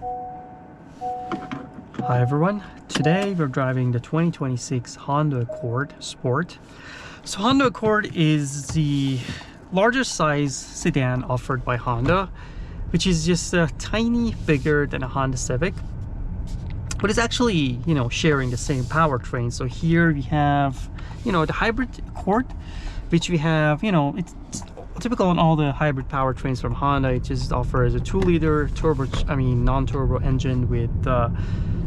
Hi everyone, today we're driving the 2026 Honda Accord Sport. So Honda Accord is the largest size sedan offered by Honda, which is just a tiny bigger than a Honda Civic, but it's actually, sharing the same powertrain. So here we have, the hybrid Accord, which we have, it's typical on all the hybrid powertrains from Honda. It just offers a 2-liter non-turbo engine with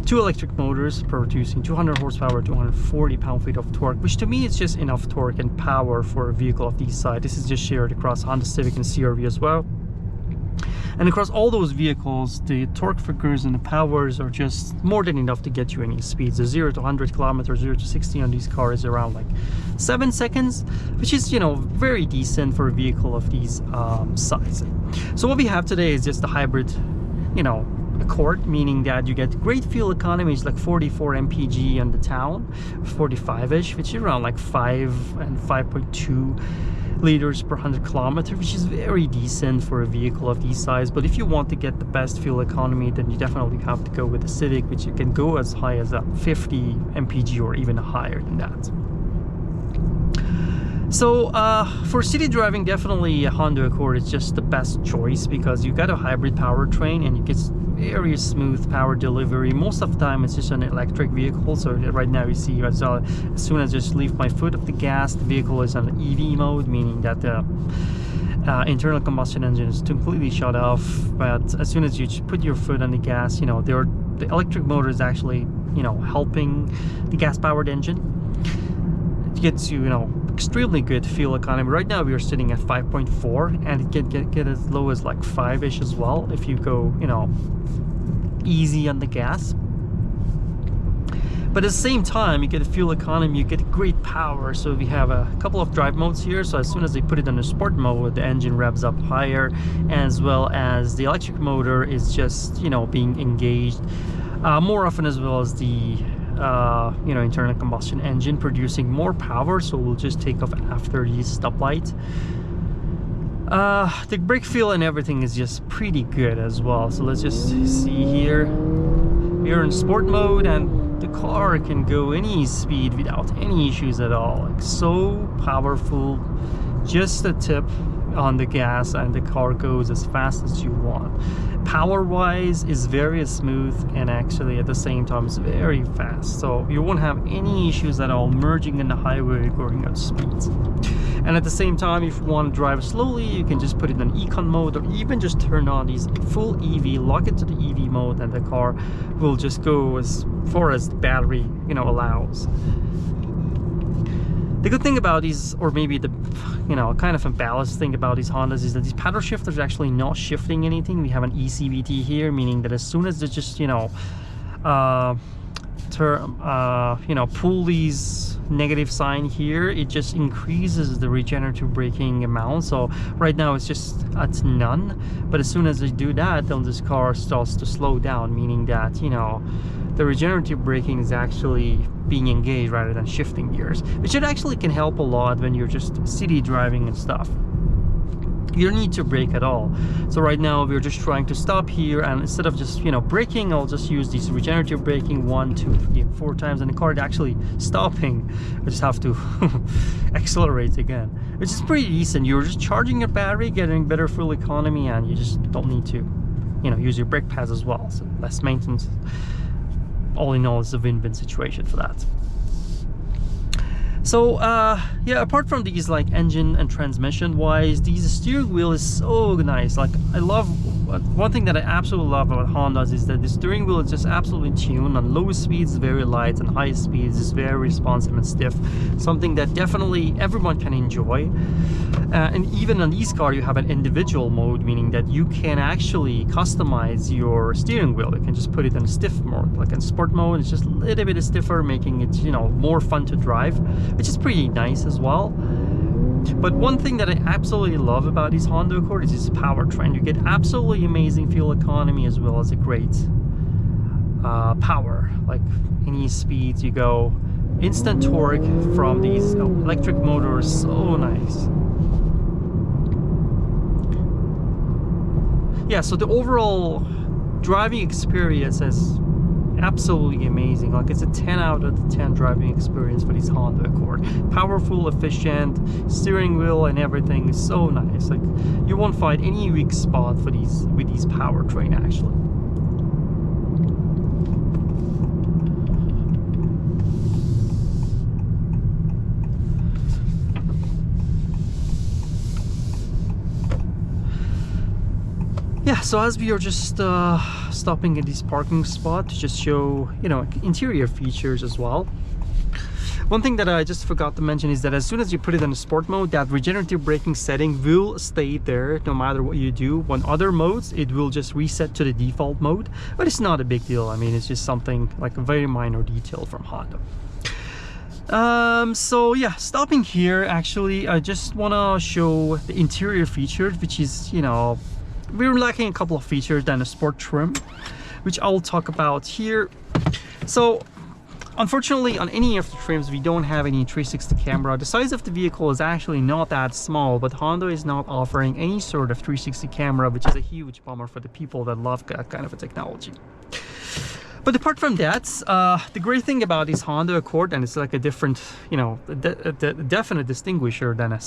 2 electric motors producing 200 horsepower, 240 pound-feet of torque, which to me is just enough torque and power for a vehicle of this size. This is just shared across Honda Civic and CR-V as well. And across all those vehicles, the torque figures and the powers are just more than enough to get you any speeds. The 0 to 100 kilometers, 0 to 60 on these cars is around like 7 seconds, which is, very decent for a vehicle of these size. So what we have today is just the hybrid, Accord, meaning that you get great fuel economy. It's like 44 mpg on the town, 45-ish, which is around like 5 and 5.2 liters per 100 kilometers, which is very decent for a vehicle of this size. But if you want to get the best fuel economy, then you definitely have to go with the Civic, which you can go as high as 50 mpg or even higher than that. So for city driving, definitely a Honda Accord is just the best choice because you got a hybrid powertrain and you get very smooth power delivery. Most of the time it's just an electric vehicle. So right now you see as soon as I just leave my foot off the gas, the vehicle is on EV mode, meaning that the internal combustion engine is completely shut off. But as soon as you put your foot on the gas, the electric motor is actually helping the gas powered engine. It gets you extremely good fuel economy. Right now we are sitting at 5.4 and it can get as low as like 5-ish as well if you go easy on the gas. But at the same time, you get a fuel economy, you get great power. So we have a couple of drive modes here. So as soon as they put it in the sport mode, the engine revs up higher, as well as the electric motor is just being engaged more often, as well as the internal combustion engine producing more power. So we'll just take off after the stoplight. The brake feel and everything is just pretty good as well. So let's just see here. We are in sport mode and the car can go any speed without any issues at all. Like, so powerful, just a tip on the gas and the car goes as fast as you want. Power wise is very smooth, and actually at the same time it's very fast, so you won't have any issues at all merging in the highway going at speeds. And at the same time, if you want to drive slowly, you can just put it in econ mode, or even just turn on these full EV, lock it to the EV mode, and the car will just go as far as the battery allows. The good thing about these, or maybe the kind of imbalanced thing about these Hondas, is that these paddle shifters are actually not shifting anything. We have an ECVT here, meaning that as soon as they just pull these negative sign here, it just increases the regenerative braking amount. So right now it's just at none, but as soon as they do that, then this car starts to slow down, meaning that the regenerative braking is actually being engaged rather than shifting gears, which it actually can help a lot when you're just city driving and stuff. You don't need to brake at all. So right now we're just trying to stop here, and instead of just braking, I'll just use this regenerative braking 1, 2, 3, 4 times, and the car is actually stopping. I just have to accelerate again, which is pretty decent. You're just charging your battery, getting better fuel economy, and you just don't need to use your brake pads as well, so less maintenance. All in all, it's a win-win situation for that. So yeah, apart from these like engine and transmission wise, the steering wheel is so nice. Like, I love, one thing that I absolutely love about Hondas is that the steering wheel is just absolutely tuned. On low speeds very light, and high speeds is very responsive and stiff, something that definitely everyone can enjoy. And even on these cars you have an individual mode, meaning that you can actually customize your steering wheel. You can just put it in stiff mode. Like in sport mode, it's just a little bit stiffer, making it more fun to drive, which is pretty nice as well. But one thing that I absolutely love about these Honda Accord is this powertrain. You get absolutely amazing fuel economy as well as a great power. Like any speeds you go, instant torque from these electric motors, so nice. Yeah, so the overall driving experience is absolutely amazing. Like, it's a 10 out of 10 driving experience for this Honda Accord. Powerful, efficient, steering wheel and everything is so nice. Like, you won't find any weak spot for these with these powertrain actually. Yeah, so as we are just stopping at this parking spot to just show, you know, interior features as well. One thing that I just forgot to mention is that as soon as you put it in sport mode, that regenerative braking setting will stay there no matter what you do. On other modes, it will just reset to the default mode, but it's not a big deal. I mean, it's just something like a very minor detail from Honda. So yeah, stopping here, actually, I just want to show the interior features, which is, you know, we're lacking a couple of features than a sport trim, which I'll talk about here. So unfortunately, on any of the trims, we don't have any 360 camera. The size of the vehicle is actually not that small, but Honda is not offering any sort of 360 camera, which is a huge bummer for the people that love that kind of a technology. But apart from that, the great thing about this Honda Accord, and it's like a different, you know, definite distinguisher than a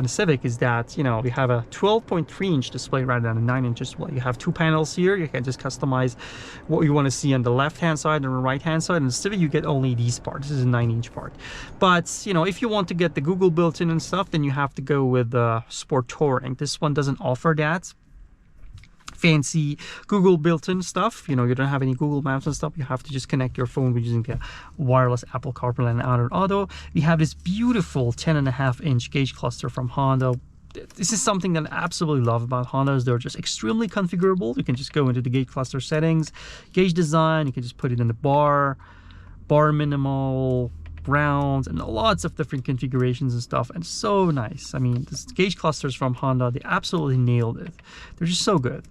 Civic, is that, you know, you have a 12.3-inch display rather than a 9-inch display. You have two panels here. You can just customize what you want to see on the left-hand side and the right-hand side. And the Civic, you get only these parts. This is a 9-inch part. But, you know, if you want to get the Google built-in and stuff, then you have to go with Sport Touring. This one doesn't offer that fancy Google built-in stuff. You know, you don't have any Google Maps and stuff. You have to just connect your phone with using the wireless Apple CarPlay and Android Auto. We have this beautiful 10.5-inch gauge cluster from Honda. This is something that I absolutely love about Hondas. They're just extremely configurable. You can just go into the gauge cluster settings, gauge design. You can just put it in the bar minimal, rounds, and lots of different configurations and stuff, and so nice. I mean, this gauge clusters from Honda, they absolutely nailed it. They're just so good.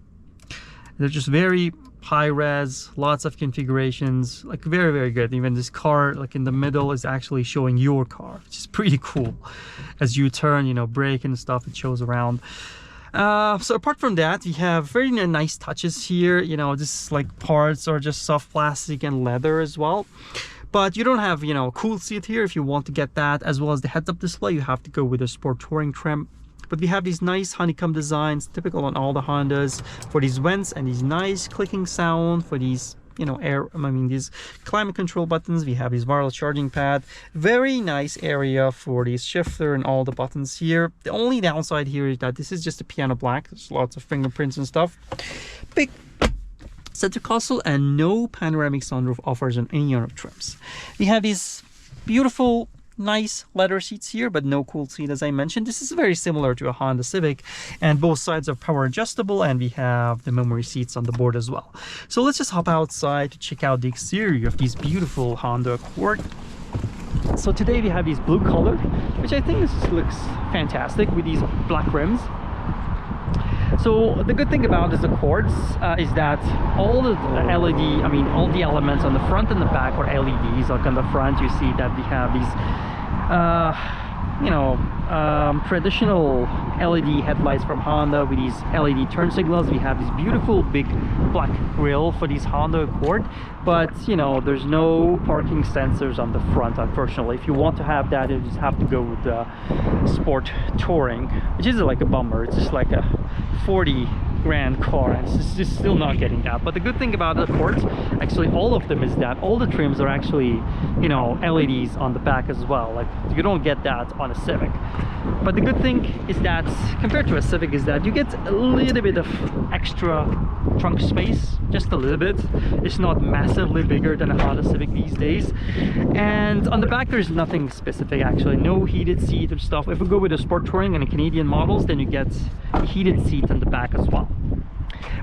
They're just very high res, lots of configurations, like very, very good. Even this car, like in the middle, is actually showing your car, which is pretty cool. As you turn, you know, brake and stuff, it shows around. So apart from that, we have very nice touches here. You know, this like parts are just soft plastic and leather as well. But you don't have, you know, a cool seat here. If you want to get that, as well as the heads-up display, you have to go with a Sport Touring trim. But we have these nice honeycomb designs, typical on all the Hondas, for these vents, and these nice clicking sound for these, you know, these climate control buttons. We have these wireless charging pad. Very nice area for the shifter and all the buttons here. The only downside here is that this is just a piano black. There's lots of fingerprints and stuff. Big center console and no panoramic sunroof offers on any other trims. We have these beautiful, nice leather seats here, but no cool seat, as I mentioned. This is very similar to a Honda Civic, and both sides are power adjustable, and we have the memory seats on the board as well. So let's just hop outside to check out the exterior of these beautiful Honda Accord. So today we have these blue color, which I think looks fantastic with these black rims. So the good thing about this Accords is that all the LED, all the elements on the front and the back are LEDs. Like on the front, you see that we have these, traditional LED headlights from Honda with these LED turn signals. We have this beautiful big black grille for these Honda Accord, but you know, there's no parking sensors on the front, unfortunately. If you want to have that, you just have to go with the Sport Touring, which is like a bummer. It's just like a 40 grand car, and it's just still not getting that. But the good thing about the Accords, actually all of them, is that all the trims are actually, you know, LEDs on the back as well. Like, you don't get that on a Civic. But the good thing is that compared to a Civic is that you get a little bit of extra trunk space, just a little bit. It's not massively bigger than a Honda Civic these days. And on the back there's nothing specific, actually. No heated seat or stuff. If we go with the Sport Touring and the Canadian models, then you get a heated seat on the back as well.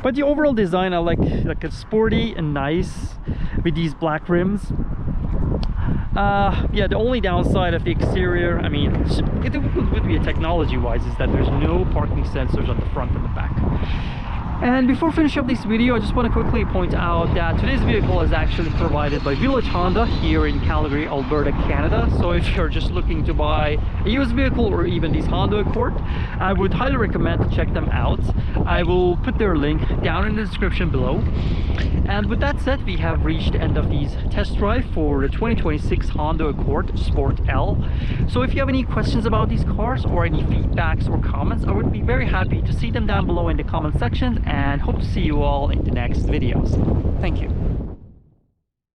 But the overall design, I like it's sporty and nice with these black rims. Yeah, the only downside of the exterior, I mean, it would be a technology wise, is that there's no parking sensors on the front and the back. And before finishing up this video, I just want to quickly point out that today's vehicle is actually provided by Village Honda here in Calgary, Alberta, Canada. So if you're just looking to buy a used vehicle or even these Honda Accord, I would highly recommend to check them out. I will put their link down in the description below. And with that said, we have reached the end of these test drive for the 2026 Honda Accord Sport L. So if you have any questions about these cars or any feedbacks or comments, I would be very happy to see them down below in the comment section, and hope to see you all in the next videos. Thank you.